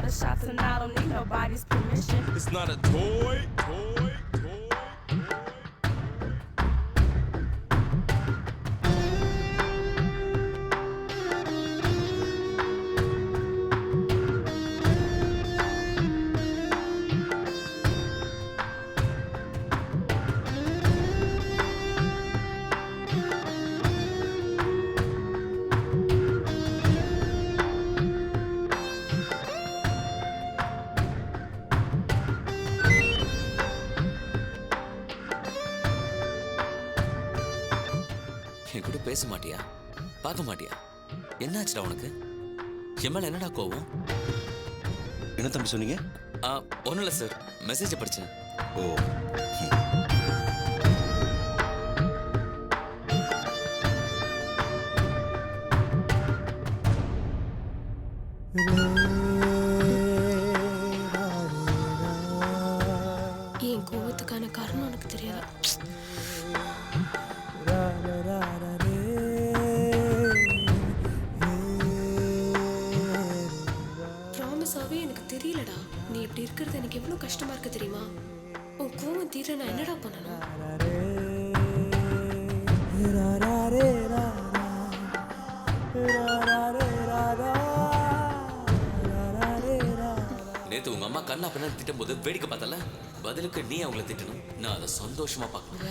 the shots and I don't need nobody's permission. It's not a toy. என் கூட பேச மாட்டியா, பார்க்க மாட்டியா? என்னாச்சுடா உனக்கு? என் மேல என்னடா கோவம்? என்ன தம்பி சொன்னீங்க? ஒன்றும் இல்லை சார், மெசேஜை படித்தேன். ஓ, என் கோவத்துக்கான காரணம் எனக்கு தெரியாது. ப்ராமிஸாவே எனக்கு தெரியலடா. நீ இப்படி இருக்கிறது எனக்கு எவ்வளவு கஷ்டமா இருக்கு தெரியுமா? உன் கோவம் தீர நான் என்னடா பண்ணணும்? நேத்து உங்க அம்மா கண்ணா பின்னா திட்டும் போது வேடிக்கை பார்த்தல, பதிலுக்கு நீ அவங்கள திட்டணும். நான் அதை சந்தோஷமா பார்க்கணும்.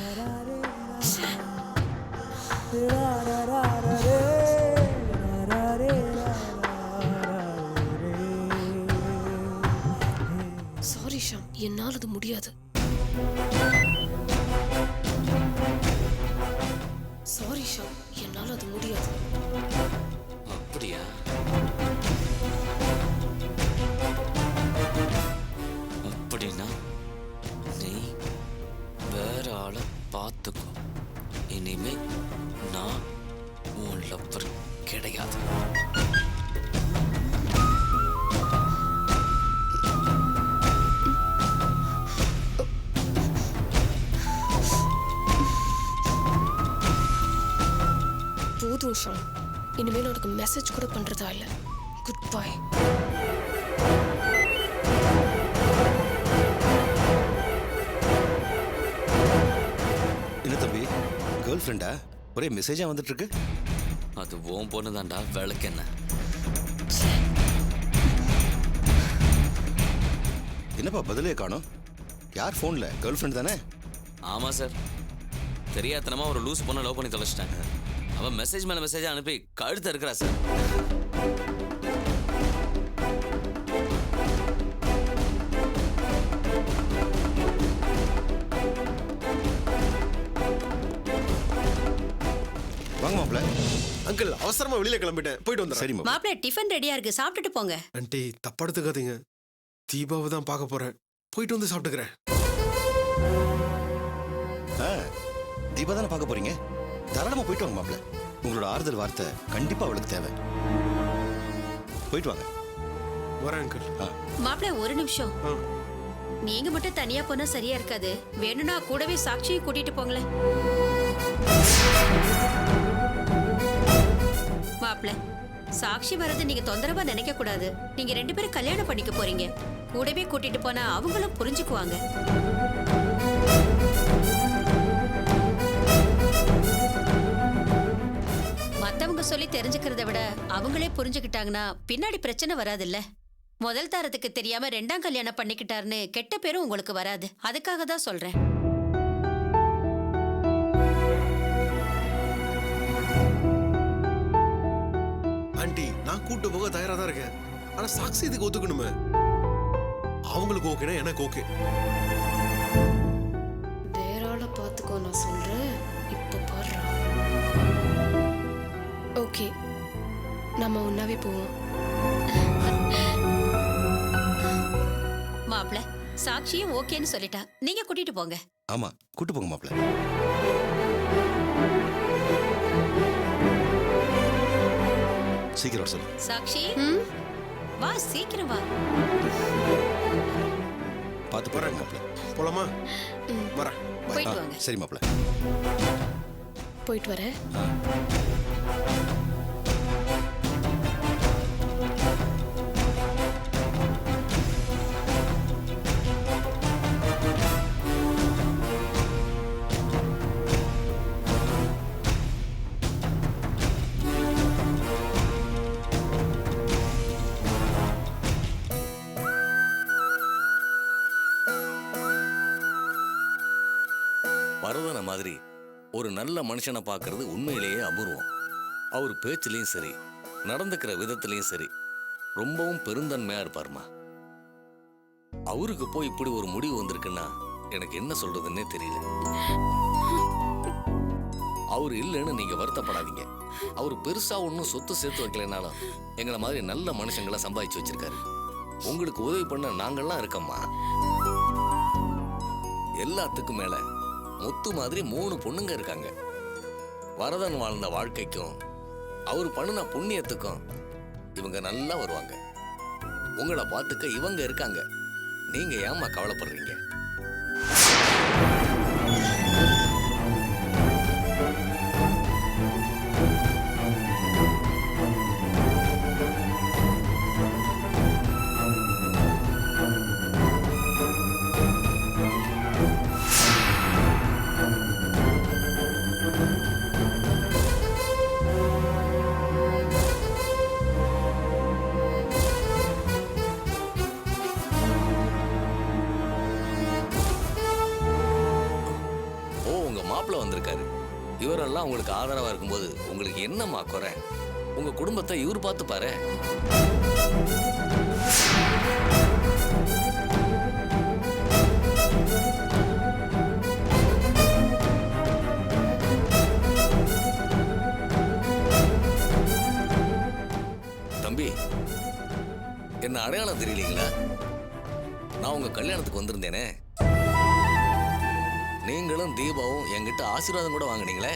சாரி ஷாம், என்னால் அது முடியாது. சாரி ஷாம், என்னால் அது முடியாது. அப்படியா? அப்படின்னா நீ வேற ஆளை பார்த்துக்கோ. இனிமே நான் உன் லவ்வர் கிடையாது. போதும் ஷாம், இனிமேல் உனக்கு மெசேஜ் கூட பண்றதா இல்லை. Good bye. என்ன தம்பி, கேர்ள் ஃப்ரெண்டா? ஒரே மெசேஜா வந்துட்டு இருக்கு. அது ஓம் பொண்ணு தான்டா, விளக்கு என்ன? என்னப்பா பதிலே காணோம்? யார் ஃபோன்ல? கேர்ள் ஃப்ரெண்ட் தானே? ஆமா சார், தெரியாதனமா ஒரு லூஸ் பொண்ணை லவ் பண்ணி தொலைச்சிட்டேன். அவன் மெசேஜ் மேல மெசேஜ் அனுப்பி கழுத்த இருக்கிறா சார். வாங்க மாப்ள. அங்கிள், அவசரமா வெளியில கிளம்பிட்டேன், போயிட்டு வந்துடுறேன். சரி மாப்ள. மாப்பிள்ள டிஃபன் ரெடியா இருக்கு, சாப்பிட்டுட்டு போங்க. ஆண்டி, தப்பா எடுத்துக்காதீங்க. தீபாவை தான் பார்க்க போறேன், போயிட்டு வந்து சாப்பிட்டுக்கிறேன். தீபா தானே பார்க்க போறீங்க? தாராளமா போயிட்டு வாங்க மாப்ள. உங்களோட ஆறுதல் வார்த்தை கண்டிப்பா அவளுக்கு தேவை. போயிட்டு வாங்க. வரேன் அங்கிள். மாப்பிள்ள ஒரு நிமிஷம், நீங்க மட்டும் தனியா போனா சரியா இருக்காது. வேணும்னா கூடவே சாட்சியும் கூட்டிட்டு போங்களேன். மாப்பிள்ள, சாட்சி வர்றது நீங்க தொந்தரவா நினைக்க கூடாது. நீங்க 2 பேரும் கல்யாணம் பண்ணிக்க போறீங்க. கூடவே கூட்டிட்டு போனா அவங்களும் புரிஞ்சுக்குவாங்க. மத்தவங்க சொல்லி தெரிஞ்சுக்கிறத விட அவங்களே புரிஞ்சுக்கிட்டாங்கன்னா பின்னாடி பிரச்சனை வராதுல்ல. முதல் தாரத்துக்கு தெரியாம 2ஆம் கல்யாணம் பண்ணிக்கிட்டாருன்னு கெட்ட பேரும் உங்களுக்கு வராது. அதுக்காக தான் சொல்றேன். ஆண்டி, நான் கூட்டு போக தயாரா தான் இருக்கேன். ஆனா சாக்சி இதுக்கு ஒத்துக்கணுமே. அவங்களுக்கு ஓகேனா எனக்கு ஓகே. வேற ஆளை பார்த்துக்கோ, நான் சொல்றேன். இப்ப பாரு. ஓகே, நம்ம ஒன்னாவே போவோம். மாப்பிள்ள, சாட்சியும் ஓகேன்னு சொல்லிட்டா. நீங்க கூட்டிட்டு போங்க. ஆமா, கூட்டு போங்க மாப்ள. சீக்கிரம் சொல்லு. சாட்சி, வா சீக்கிரம் வா. பார்த்து போறேன் மாப்ள. போலாமா? வரேன். போயிட்டு வாங்க. சரி மாப்ள. போயிட்டு வரேன். பரதனை மாதிரி ஒரு நல்ல மனுஷனை பார்க்கறது உண்மையிலேயே அபூர்வம். அவர் பேச்சிலையும் சரி, நடந்துக்கிற விதத்திலையும் சரி, ரொம்பவும் பெருந்தன்மையா இருப்பாருமா. அவருக்கு போய் இப்படி ஒரு முடிவு வந்திருக்குன்னா எனக்கு என்ன சொல்றதுன்னே தெரியல. அவர் இல்லைன்னு நீங்க வருத்தப்படாதீங்க. அவர் பெருசா ஒன்றும் சொத்து சேர்த்து வைக்கலைனாலும் எங்களை மாதிரி நல்ல மனுஷங்களை சம்பாதிச்சு வச்சிருக்காரு. உங்களுக்கு உதவி பண்ண நாங்கள்லாம் இருக்கோம்மா. எல்லாத்துக்கும் மேல முத்து மாதிரி 3 பொண்ணுங்க இருக்காங்க. வரதன் வாழ்ந்த வாழ்க்கைக்கும் அவர் பண்ணின புண்ணியத்துக்கும் இவங்க நல்லா வருவாங்க. உங்களை பார்த்துக்க இவங்க இருக்காங்க. நீங்க ஏம்மா கவலைப்படுறீங்க? மாப்பிள்ள வந்திருக்காரு. இவரெல்லாம் உங்களுக்கு ஆதரவா இருக்கும்போது உங்களுக்கு என்னம்மா குறை? உங்க குடும்பத்தை இவர் பார்த்து பாரு. தம்பி, என்ன அடையாளம் தெரியலீங்களா? நான் உங்க கல்யாணத்துக்கு வந்திருந்தேனே. நீங்களும் தீபாவும் என்கிட்ட ஆசீர்வாதம் கூட வாங்கினீங்களே.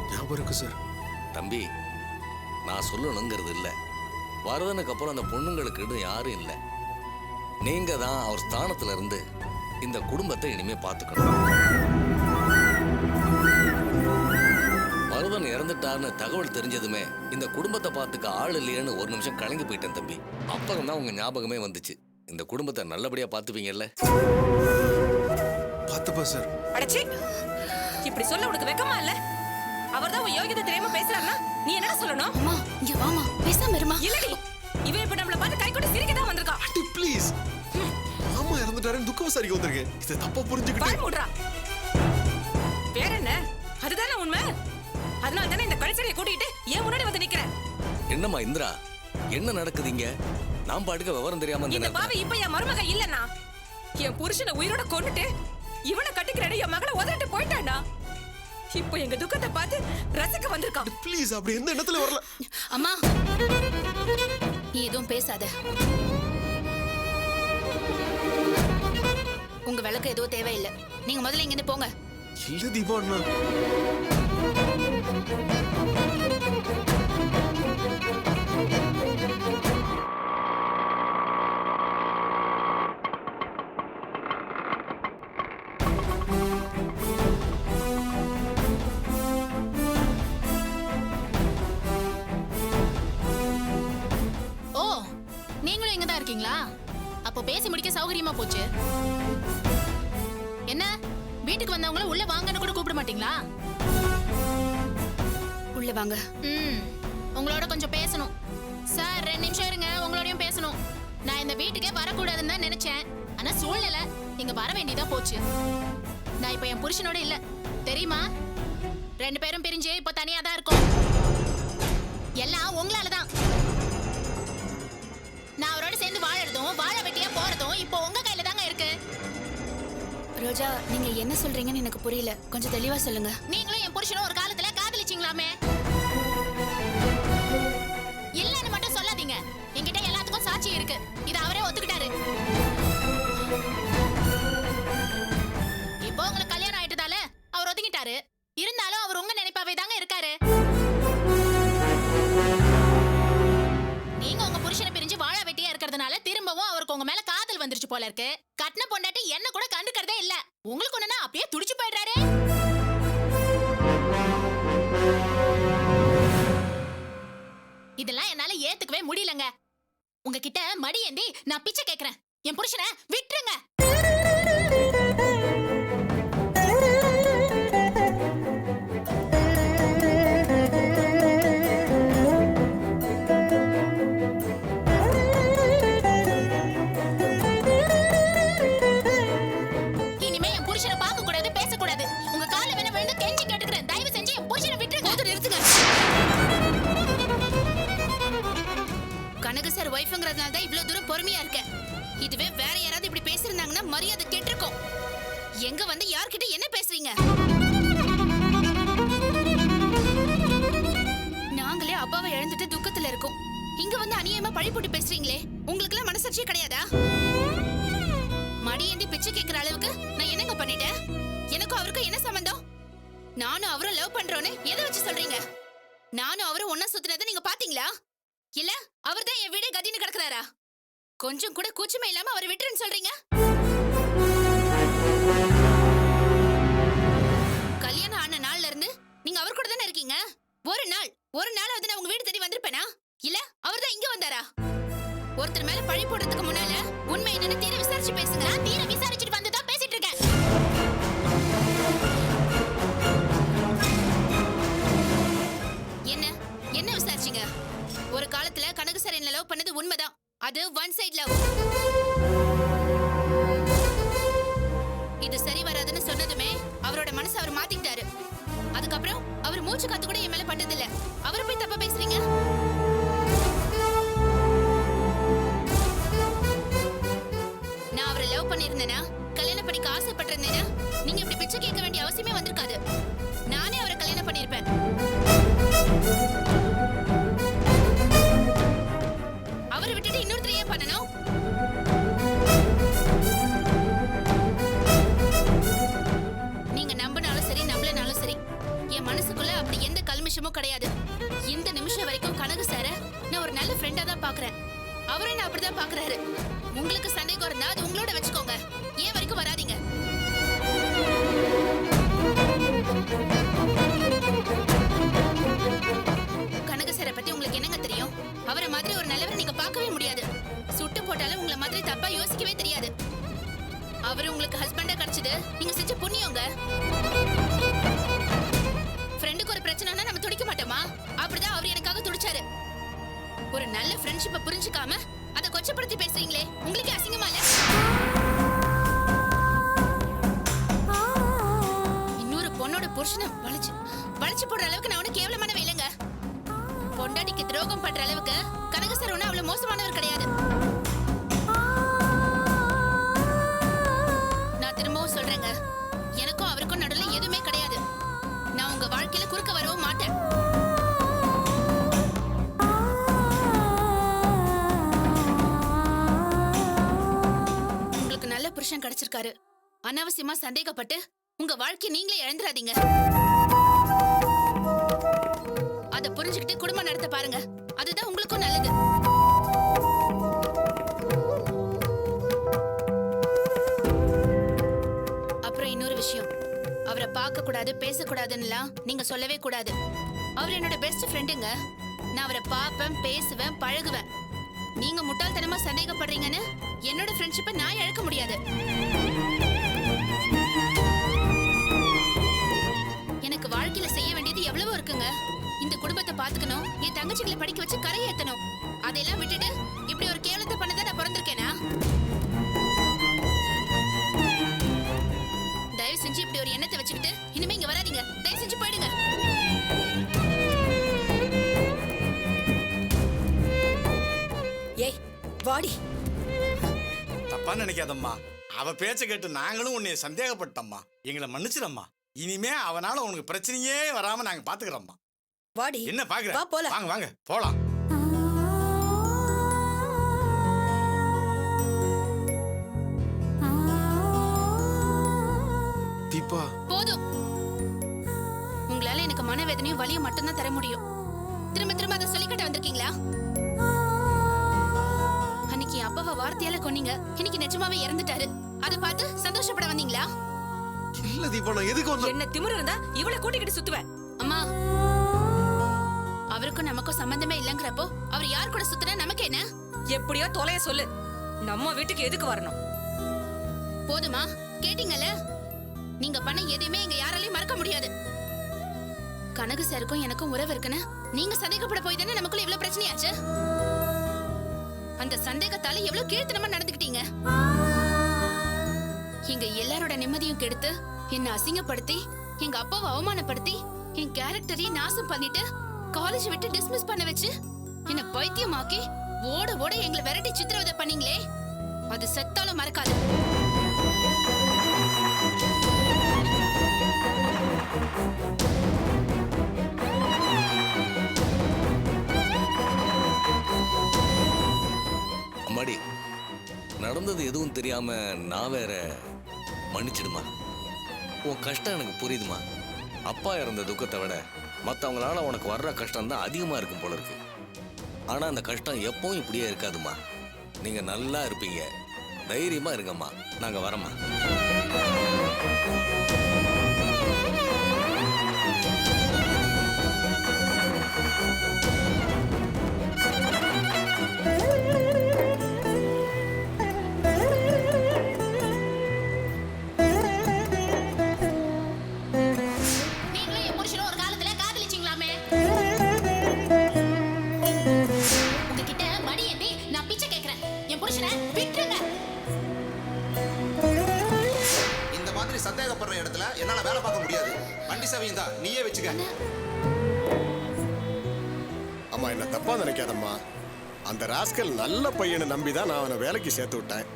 ஞாபகம் இருக்கு சார். தம்பி, நான் சொல்லணுங்கிறது இல்லை. வரதனுக்கு அப்புறம் அந்த பொண்ணுங்களுக்கு யாரும் இல்லை. நீங்க தான் அவர் ஸ்தானத்துல இருந்து இந்த குடும்பத்தை இனிமே பார்த்துக்கணும். வரதன் இறந்துட்டார்னு தகவல் தெரிஞ்சதுமே இந்த குடும்பத்தை பார்த்துக்க ஆள் இல்லையேன்னு ஒரு நிமிஷம் கலங்கி போயிட்டேன் தம்பி. அப்புறம் தான் உங்க ஞாபகமே வந்துச்சு. இந்த குடும்பத்தை நல்லபடியா பாத்துப்பீங்கல்ல? பாத்துப்பா சார். அடச்சி, இப்படி சொல்ல உனக்கு வெக்கமா இல்ல? அவர்தான் உன் யோகியதை தெரியாம பேசுறாருன்னா நீ என்ன சொல்லணும்? அம்மா இங்க வாமா, பேசாம இருமா. இல்லடி, இவன் இப்ப நம்மள பார்த்து கை கொண்டு சிரிக்க தான் வந்திருக்கான். Aunty please. அம்மா இறந்துட்டாருன்னு துக்கம் விசாரிக்க வந்திருக்கேன். இதை தப்பா புரிஞ்சுக்கிட்டு. பால் மூடுறா. வேற என்ன? அதுதானே உண்மை. அதனால தானே இந்த கடைசியை கூட்டிட்டு ஏன் முன்னாடி வந்து நிக்கிறேன். என்னம்மா இந்திரா, என்ன நடக்குதுங்க? நான் பாட்டுக்க விவரம் தெரியாம இந்த பாவி இப்ப என் மருமக இல்லனா, என் புருஷனை உயிரோட கொன்னுட்டு இவனை கட்டிக்கிறேன்னு என் மகளை உதறிட்டு போயிட்டானா. இப்போ எங்க துக்கத்தை பார்த்து ரசிக்க வந்திருக்கான். ப்ளீஸ், அப்படி எந்த இடத்துல வரல. அம்மா நீ எதுவும் பேசாத. உங்க விளக்கு எதுவும் தேவையில்லை. நீங்க முதல்ல இங்க இருந்து போங்க. இல்ல தீபா அண்ணா. அப்போ பேசி முடிக்க சௌகரியமா போச்சு. என்ன வீட்டுக்கு வந்தவங்கள உள்ள வாங்கன்னு கூட கூப்பிட மாட்டீங்களா? உள்ள வாங்க. உங்களோட கொஞ்சம் பேசணும். சார் 2 நிமிஷம் இருங்க, உங்களோடயும் பேசணும். நான் இந்த வீட்டுக்கே வரக்கூடாதுன்னு தான் நினைச்சேன். ஆனா சூழ்நிலை இங்க வர வேண்டியதா போச்சு. நான் இப்ப என் புருஷனோட இல்ல தெரியுமா? 2 பேரும் பிரிஞ்சு இப்ப தனியா தான் இருக்கோம். எல்லாம் உங்களாலதான். நான் அவரோட சேர்ந்து வாழறதும் வாழ வெட்டியா போறதும் இப்போ உங்க கையில தாங்க இருக்கு. ரோஜா, நீங்க என்ன சொல்றீங்கன்னு எனக்கு புரியல. கொஞ்சம் தெளிவா சொல்லுங்க. நீங்களும் என் புருஷனும் ஒரு காலத்துல காதலிச்சீங்களாமே? இல்லன்னு மட்டும் சொல்லாதீங்க. என்கிட்ட எல்லாத்துக்கும் சாட்சி இருக்கு. இது அவரே ஒத்துக்கிட்டாரு. இப்போ உங்களுக்கு கல்யாணம் ஆயிட்டதால அவர் ஒதுங்கிட்டாரு. இருந்தாலும் அவர் உங்க நினைப்பாவே தாங்க இருக்காரு. நீங்க உங்க புருஷனை பிரிஞ்சு வாழ வெட்டியா இருக்கிறதுனால திரும்பவும் அவருக்கு உங்க மேல காதல் வந்துருச்சு போல இருக்கு. கட்டின பொண்டாட்டி என்ன கூட கண்டுக்கிறதே இல்ல. உங்களுக்கு ஒண்ணுனா அப்படியே துடிச்சு போயிடுறாரு. இதெல்லாம் என்னால ஏத்துக்கவே முடியலங்க. உங்ககிட்ட மடி ஏந்தி நான் பிச்சை கேக்குறேன். என் புருஷனை விட்டுருங்க. நிறுத்துங்க. கனகு சார் ஒய்ஃப்ங்கிறதுனால தான் இவ்வளவு தூரம் பொறுமையா இருக்கேன். இதுவே வேற யாராவது இப்படி பேசிருந்தாங்கன்னா மரியாதை கெட்டிருக்கும். எங்க வந்து யார்கிட்ட என்ன பேசுறீங்க? நாங்களே அப்பாவை இழந்துட்டு துக்கத்துல இருக்கோம். இங்க வந்து அநியாயமா பழி போட்டு பேசுறீங்களே, உங்களுக்கு எல்லாம் மனசாட்சியே கிடையாதா? மடியேந்தி பிச்சை கேட்கிற அளவுக்கு நான் என்னங்க பண்ணிட்டேன்? எனக்கும் அவருக்கும் என்ன சம்பந்தம்? நானும் அவரும் லவ் பண்றோன்னு எதை வச்சு சொல்றீங்க? நானும் அவரும் ஒன்னா சுத்தினதை நீங்க பாத்தீங்களா? இல்ல அவர்தான் என் வீடே கதின்னு கிடக்குறாரா? கொஞ்சம் கூட கூச்சமே இல்லாம அவரை விட்டுருன்னு சொல்றீங்க. கல்யாணம் ஆன நாள்ல இருந்து நீங்க அவர் கூட தானே இருக்கீங்க. ஒரு நாளாவது நான் உங்க வீடு தேடி வந்திருப்பேனா? இல்ல அவர்தான் இங்க வந்தாரா? ஒருத்தர் மேல பழி போடுறதுக்கு முன்னால உண்மை என்னன்னு தீர விசாரிச்சு பேசுங்க. நான் தீர விசாரிச்சுட்டு வந்து தான் பேசிட்டு இருக்கேன். என்ன விசாரிச்சீங்க? ஒரு காலத்துல கனகு சார் என்ன லவ் பண்ணது உண்மைதான். அது ஒன் சைடு லவ். இது சரி வராதுன்னு சொன்னதுமே அவரோட மனசை அவர் மாத்திட்டாரு. அதுக்கப்புறம் அவர் மூச்சு காத்து கூட என் மேல பட்டது இல்ல. அவரை போய் தப்பா பேசுறீங்க. நான் அவரை லவ் பண்ணிருந்தேனா, கல்யாணம் பண்ணிக்க ஆசைப்பட்டிருந்தேனா, நீங்க இப்படி பிச்சை கேட்க வேண்டிய அவசியமே வந்திருக்காது. நானே அவரை கல்யாணம் பண்ணிருப்பேன். அவரை விட்டுட்டு இன்னொருத்தரையே பண்ணணும். நீங்க நம்பினாலும் சரி நம்பலனாலும் சரி, என் மனசுக்குள்ள அப்படி எந்த கல்மிஷமும் கிடையாது. இந்த நிமிஷம் வரைக்கும் கனகு சார நான் ஒரு நல்ல ஃப்ரெண்டா தான் பாக்குறேன். அவரை நான் அப்படிதான் பாக்குறாரு. உங்களுக்கு சந்தேகம் இருந்தா அது உங்களோட வச்சுக்கோங்க. ஏன் வரைக்கும் வராதீங்க. கனகு சாரை பத்தி உங்களுக்கு என்னங்க தெரியும்? அவரை மாதிரி ஒரு நல்லவரை நீங்க பார்க்கவே முடியாது. சுட்டு போட்டாலும் உங்களை மாதிரி தப்பா யோசிக்கவே தெரியாது. அவரு உங்களுக்கு ஹஸ்பண்டா கிடைச்சது நீங்க செஞ்ச புண்ணியங்க. ஃப்ரெண்டுக்கு ஒரு பிரச்சனைனா நம்ம துடிக்க மாட்டோமா? அப்படிதான் அவர் எனக்காக துடிச்சாரு. ஒரு நல்ல ஃப்ரெண்ட்ஷிப்பை புரிஞ்சுக்காம அதை கொச்சப்படுத்தி பேசுறீங்களே, உங்களுக்கு அசிங்கமா இல்ல? இன்னொரு பொண்ணோட புருஷனை வளைச்சு போடுற அளவுக்கு நான் ஒன்னும் கேவலமானவே இல்லைங்க. பொண்டாட்டிக்கு துரோகம் பண்ற அளவுக்கு கனகு சார் ஒன்னும் அவ்வளவு மோசமானவர் கிடையாது. நான் திரும்பவும் சொல்றேங்க, எனக்கும் அவருக்கும் நடுவுல எதுவுமே கிடையாது. நான் உங்க வாழ்க்கையில குறுக்க வரவும் மாட்டேன். உங்களுக்கு நல்ல புருஷன் கிடைச்சிருக்காரு. அனாவசியமா சந்தேகப்பட்டு உங்க வாழ்க்கையை நீங்களே இழந்துடாதீங்க. அதை புரிஞ்சுக்கிட்டு குடும்பம் நடத்த பாருங்க. அதுதான் உங்களுக்கும் நல்லது. அப்புறம் இன்னொரு விஷயம், அவரை பார்க்க கூடாது பேசக்கூடாதுன்னுலாம் நீங்க சொல்லவே கூடாது. அவர் என்னோட பெஸ்ட் ஃப்ரெண்டுங்க. நான் அவரை பார்ப்பேன், பேசுவேன், பழகுவேன். நீங்க முட்டாள்தனமா சந்தேகப்படுறீங்கன்னு என்னோட ஃப்ரெண்ட்ஷிப்பை நான் இழக்க முடியாது. எனக்கு வாழ்க்கையில செய்ய வேண்டியது எவ்வளவோ இருக்குங்க. இந்த குடும்பத்தை பாத்துக்கணும், என் தங்கச்சிகளை படிக்க வச்சு கரை ஏத்தணும். அதெல்லாம் விட்டுட்டு இப்படி ஒரு கேவலத்தை பண்ணதான் நான் பிறந்திருக்கேனா? தயவு செஞ்சு இப்படி ஒரு எண்ணத்தை வச்சுக்கிட்டு இனிமே இங்க வராதீங்க. தயவு செஞ்சு போயிடுங்க. ஏய் வாடி. தப்பா நினைக்காதம்மா. அவ பேச்ச கேட்டு நாங்களும் உன்னை சந்தேகப்பட்டோம்மா. எங்களை மன்னிச்சிடம்மா. இனிமே அவனால உனக்கு பிரச்சனையே வராம நாங்க பாத்துக்கிறோம்மா. வாடி. என்ன பாக்குற? வா போலாம். வாங்க வாங்க போலாம். தீபா, போதும். உங்களால எனக்கு மனவேதனையும் வலியும் மட்டும்தான் தர முடியும். திரும்ப திரும்ப அதை சொல்லிக்கிட்ட வந்திருக்கீங்களா? அன்னைக்கு அப்பாவை வார்த்தையால கொன்னீங்க, இன்னைக்கு நிஜமாவே இறந்துட்டாரு. அதை பார்த்து சந்தோஷப்பட வந்தீங்களா? இல்ல தீபா, நான் எதுக்கு வந்தேன்? என்ன திமிரு இருந்தா இவளை கூட்டிக்கிட்டு சுத்துவேன். அம்மா, அவருக்கும் நமக்கும் சம்பந்தமே இல்லங்கிறப்போ அவர் யார் கூட சுத்துனா நமக்கு என்ன? எப்படியோ தொலைய சொல்லு. நம்ம வீட்டுக்கு எதுக்கு வரணும்? போதுமா? கேட்டீங்கல்ல? நீங்க பண்ண எதையுமே எங்க யாராலையும் மறக்க முடியாது. கனகு சாருக்கும் எனக்கும் உறவு இருக்குன்னு நீங்க சந்தேகப்பட போய் தானே நமக்குள்ள இவ்வளவு பிரச்சனையாச்சு. அந்த சந்தேகத்தால எவ்வளவு கீழ்த்தனமா நடந்துக்கிட்டீங்க. எங்க எல்லாரோட நிம்மதியும் கெடுத்து, என்ன அசிங்கப்படுத்தி, எங்க அப்பாவை அவமானப்படுத்தி, என் கேரக்டரையே நாசம் பண்ணிட்டு காலேஜ் விட்டு டிஸ்மிஸ் பண்ண வச்சு என்ன பைத்தியமாக்கி ஓட ஓட எங்களை விரட்டி சித்திரவதை பண்ணீங்களே, அது செத்தாலும் மறக்காது. அம்மாடி, நடந்தது எதுவும் தெரியாம நான் வேற, மன்னிச்சிடுமா. உன் கஷ்டம் எனக்கு புரியுதுமா. அப்பா இறந்த துக்கத்தை விட மற்றவங்களால உனக்கு வர்ற கஷ்டம் தான் அதிகமாக இருக்கும் போல இருக்கு. ஆனால் அந்த கஷ்டம் எப்பவும் இப்படியே இருக்காதுமா. நீங்கள் நல்லா இருப்பீங்க, தைரியமாக இருங்கம்மா. நாங்கள் வரோம்மா. நீங்களும் என் புருஷனும் ஒரு காலத்துல காதலிச்சீங்களாமே. உங்ககிட்ட மடி ஏந்தி நான் பிச்சை கேட்கிறேன். என் புருஷனை விட்டுருங்க. இந்த மாதிரி சந்தேகப்படுற இடத்துல என்னால வேலை பார்க்க முடியாது. வண்டி சவையும் தான், நீயே வச்சுக்க. அம்மா என்ன தப்பா நினைக்காதம்மா. அந்த ராஸ்கல் நல்ல பையனை நம்பி தான் நான் அவனை வேலைக்கு சேர்த்து விட்டேன்.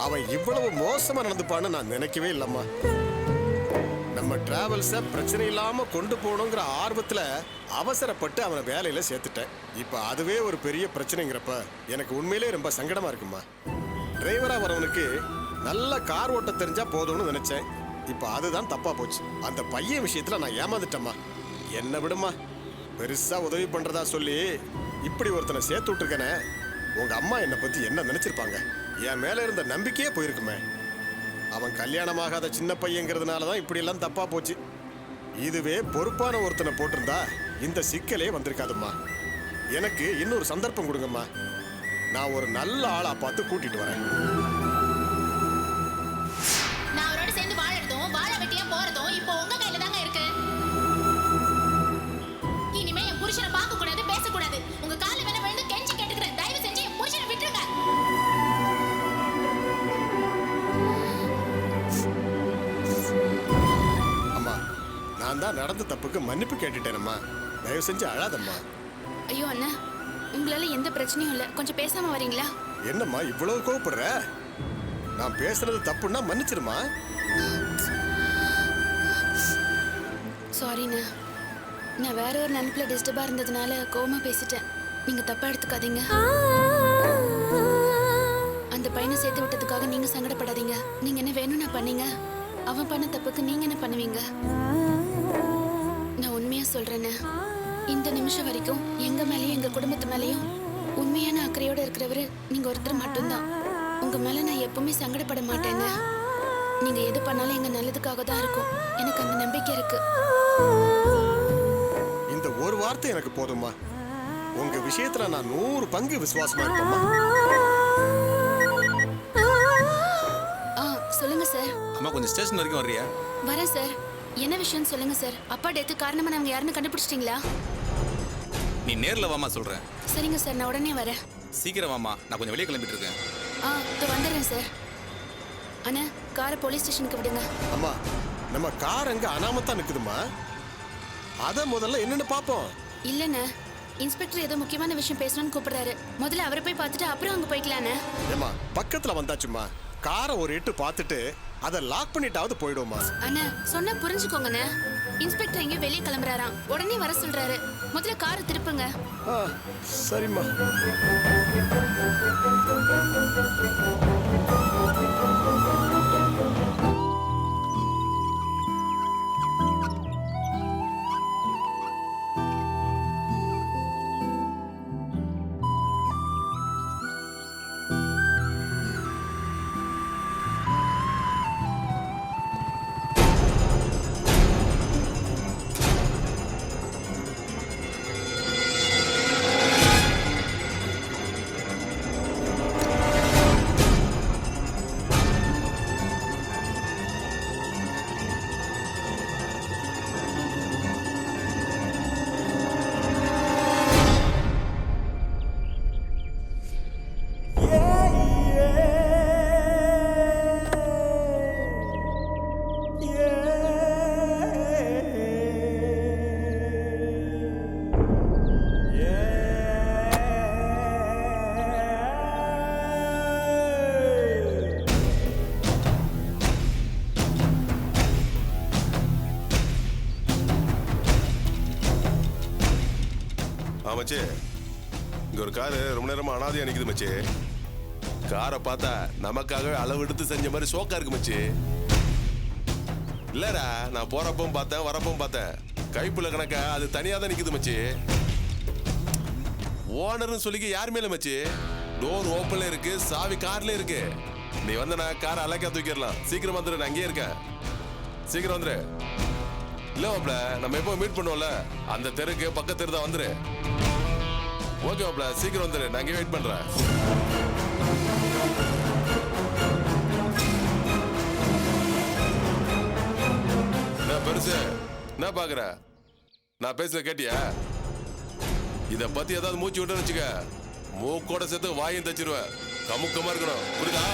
அவன் இவ்வளவு மோசமா நடந்துப்பான்னு நான் நினைக்கவே இல்லம்மா. நம்ம டிராவல்ஸை பிரச்சனை இல்லாம கொண்டு போகணுங்கிற ஆர்வத்துல அவசரப்பட்டு அவனை வேலையில சேர்த்துட்டேன். இப்ப அதுவே ஒரு பெரிய பிரச்சனைங்கிறப்ப எனக்கு உண்மையிலே ரொம்ப சங்கடமா இருக்குமா. டிரைவரா வரவனுக்கு நல்ல கார் ஓட்ட தெரிஞ்சா போதும்னு நினைச்சேன். இப்ப அதுதான் தப்பா போச்சு. அந்த பையன் விஷயத்துல நான் ஏமாந்துட்டேம்மா. என்ன விடுமா, பெருசா உதவி பண்றதா சொல்லி இப்படி ஒருத்தனை சேர்த்து விட்டுருக்கேனே. உங்க அம்மா என்னை பத்தி என்ன நினைச்சிருப்பாங்க? என் மேல இருந்த நம்பிக்கையே போயிருக்குமே. அவன் கல்யாணமாகாத சின்ன பையங்கிறதுனால தான் இப்படி எல்லாம் தப்பா போச்சு. இதுவே பொறுப்பான ஒருத்தனை போட்டிருந்தா இந்த சிக்கலே வந்திருக்காதும்மா. எனக்கு இன்னொரு சந்தர்ப்பம் கொடுங்கம்மா. நான் ஒரு நல்ல ஆளா பார்த்து கூட்டிட்டு வரேன். நான் அவரோட சேர்ந்து வாழறதும் வாழ வெட்டியா போறதும் இப்போ உங்க கையில தாங்க இருக்கு. இனிமே என் புருஷனை பார்க்க கூடாது, பேசக்கூடாது. உங்க கால வேணா விழுந்து கெஞ்சி கேட்டுக்கிறேன். தயவு செஞ்சு என் புருஷனை விட்டுருங்க. அம்மா, நான் தான் நடந்த தப்புக்கு மன்னிப்பு கேட்டுட்டேனம்மா. தயவு செஞ்சு அழாதம்மா. ஐயோ அண்ணா, உங்களால எந்த பிரச்சனையும் இல்ல. கொஞ்சம் பேசாம வரீங்களா? என்னம்மா இவ்வளவு கோவப்படுற? நான் பேசுறது தப்புன்னா மன்னிச்சிருமா. சாரிண்ணா, நான் வேற ஒரு நினைப்புல டிஸ்டர்பா இருந்ததுனால கோவமா பேசிட்டேன். நீங்க தப்பா எடுத்துக்காதீங்க. அந்த பையனை சேர்த்து விட்டதுக்காக நீங்க சங்கடப்படாதீங்க. நீங்க என்ன வேணும்னா பண்ணீங்க. அவன் பண்ண தப்புக்கு நீங்க என்ன பண்ணுவீங்க? நான் உண்மையா சொல்றேன்னு, இந்த நிமிஷம் வரைக்கும் எங்க மேலயும் எங்க குடும்பத்து மேலயும் உண்மையான அக்கறையோட இருக்கிறவரு நீங்க ஒருத்தர் மட்டும்தான். உங்க மேல நான் எப்பவுமே சங்கடப்பட மாட்டேங்க. நீங்க எது பண்ணாலும் எங்க நல்லதுக்காக தான் இருக்கும். எனக்கு அந்த நம்பிக்கை இருக்கு. இந்த ஒரு வார்த்தை எனக்கு போதும்மா. உங்க விஷயத்துல நான் 100 பங்கு விசுவாசமா இருப்பேம்மா. சொல்லுங்க சார். அம்மா கொஞ்சம் ஸ்டேஷன் வரைக்கும் வர்றியா? வரேன் சார். என்ன விஷயம் சொல்லுங்க சார். அப்பா டெத்து காரணமா நாங்க யாருன்னு கண்டுபிடிச்சிட்டீங்களா? நீ நேர்ல வாமா சொல்றேன். சரிங்க சார், நான் உடனே வரேன். சீக்கிரம் வாமா, நான் கொஞ்சம் வெளியே கிளம்பிட்டு இருக்கேன். இதோ வந்துடுறேன் சார். அண்ணா, காரை போலீஸ் ஸ்டேஷனுக்கு விடுங்க. அம்மா, நம்ம கார் அங்க அனாமத்தா நிக்குதுமா. அத முதல்ல என்னன்னு பாப்போம். இல்லண்ணா, இன்ஸ்பெக்டர் ஏதோ முக்கியமான விஷயம் பேசணும்னு கூப்பிடுறாரு. முதல்ல அவரை போய் பார்த்துட்டு அப்புறம் அங்க போய்க்கலாண்ணே. ஏமா, பக்கத்துல வந்தாச்சுமா. காரை ஒரு எட்டு பார்த்துட்டு அதை லாக் பண்ணிட்டாவது போயிடுவோமா. அண்ணா, சொன்னா புரிஞ்சுக்கோங்கண்ணே. இன்ஸ்பெக்டர் எங்கேயும் வெளியே கிளம்புறாராம். உடனே வர சொல்றாரு. முதல்ல காரை திருப்புங்க. சரிம்மா. மச்சி இங்க ஒரு காரு ரொம்ப நேரமா அனாதையா நிக்குது மச்சி. காரை பார்த்தா நமக்காகவே அளவு எடுத்து செஞ்ச மாதிரி சோக்கா இருக்கு மச்சி. இல்லடா நான் போறப்பவும் பார்த்தேன் வரப்பவும் பார்த்தேன். கைப்புல கணக்கா அது தனியா தான் நிக்குது மச்சி. ஓனர்னு சொல்லிக்க யாருமே இல்லை மச்சி. டோர் ஓப்பன்ல இருக்கு, சாவி கார்ல இருக்கு. நீ வந்து நான் காரை அலக்கா தூக்கிடலாம். சீக்கிரம் வந்துடு, நான் அங்கேயே இருக்கேன். சீக்கிரம் வந்துரு. இல்ல மாப்ள, நம்ம எப்போ மீட் பண்ணுவோம்ல அந்த தெருக்கு பக்கத்து தெரு தான். வந்துரு. ஓகே மாப்ள, சீக்கிரம் வந்துரு, நான் அங்கேயே வெயிட் பண்றேன். என்ன பெருசு என்ன பாக்குற? நான் பேசுறத கேட்டியா? இத பத்தி ஏதாவது மூச்சு விட்டுன்னு வச்சுக்க, மூக்கோட சேர்த்து வாயும் தச்சிருவேன். கமுக்கமா இருக்கணும், புரியுதா?